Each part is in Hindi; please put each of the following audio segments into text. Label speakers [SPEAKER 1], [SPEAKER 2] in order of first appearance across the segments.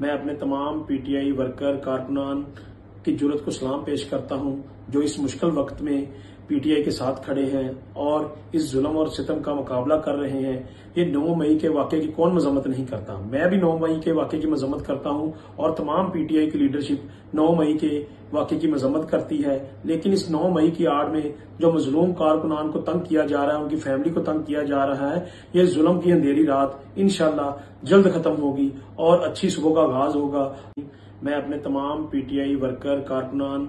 [SPEAKER 1] मैं अपने तमाम पीटीआई वर्कर कारकुनान की जुर्रत को सलाम पेश करता हूं जो इस मुश्किल वक्त में पीटीआई के साथ खड़े हैं और इस जुल्म और सितम का मुकाबला कर रहे हैं। ये 9 मई के वाक़े की कौन मजम्मत नहीं करता। मैं भी 9 मई के वाक़े की मजम्मत करता हूं और तमाम पीटीआई की लीडरशिप 9 मई के वाक़े की मजम्मत करती है। लेकिन इस 9 मई की आड़ में जो मजलूम कारकुनान को तंग किया जा रहा है, उनकी फैमिली को तंग किया जा रहा है, ये जुल्म की अंधेरी रात इंशाअल्लाह जल्द खत्म होगी और अच्छी सुबह का आगाज होगा। मैं अपने तमाम पीटीआई वर्कर कारकुनान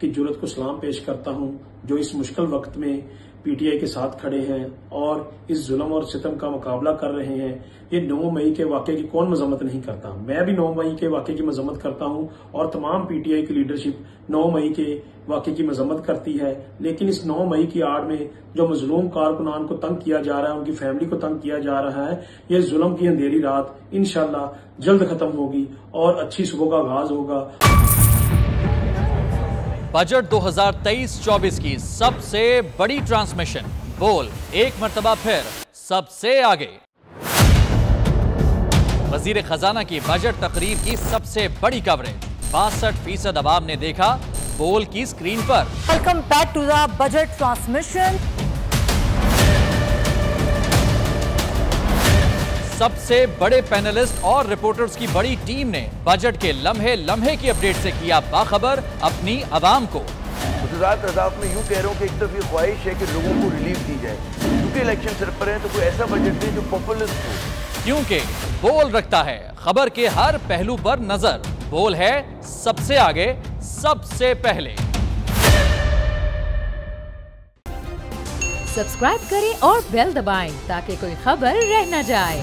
[SPEAKER 1] की जुर्रत को सलाम पेश करता हूं जो इस मुश्किल वक्त में पीटीआई के साथ खड़े हैं और इस जुल्म और सितम का मुकाबला कर रहे हैं। ये 9 मई के वाक़े की कौन मजम्मत नहीं करता। मैं भी 9 मई के वाक़े की मजम्मत करता हूं और तमाम पीटीआई की लीडरशिप 9 मई के वाक़े की मजम्मत करती है। लेकिन इस 9 मई की आड़ में जो मजलूम कारकुनान को तंग किया जा रहा है, उनकी फैमिली को तंग किया जा रहा है, ये जुल्म की अंधेरी रात इंशाअल्लाह जल्द खत्म होगी और अच्छी सुबह का आगाज होगा।
[SPEAKER 2] बजट 2023-24 की सबसे बड़ी ट्रांसमिशन बोल एक मर्तबा फिर सबसे आगे। वजीर खजाना की बजट तकरीर की सबसे बड़ी कवरेज 62% अवाम ने देखा बोल की स्क्रीन पर।
[SPEAKER 3] Welcome back to the budget transmission.
[SPEAKER 2] सबसे बड़े पैनलिस्ट और रिपोर्टर्स की बड़ी टीम ने बजट के लम्हे लम्हे की अपडेट से किया बाखबर अपनी आवाम को।
[SPEAKER 4] गुजरात रज़ाक में यूं कह रहा हूं कि एक तरफ ये ख्वाहिश है कि लोगों को रिलीफ दी जाए क्योंकि इलेक्शन सर पर है, तो कोई ऐसा बजट दे जो पॉपुलिस्ट हो।
[SPEAKER 2] क्योंकि बोल रखता है खबर के हर पहलू पर नजर। बोल है सबसे आगे सबसे पहले।
[SPEAKER 5] सब्सक्राइब करें और बेल दबाएं ताकि कोई खबर रह न जाए।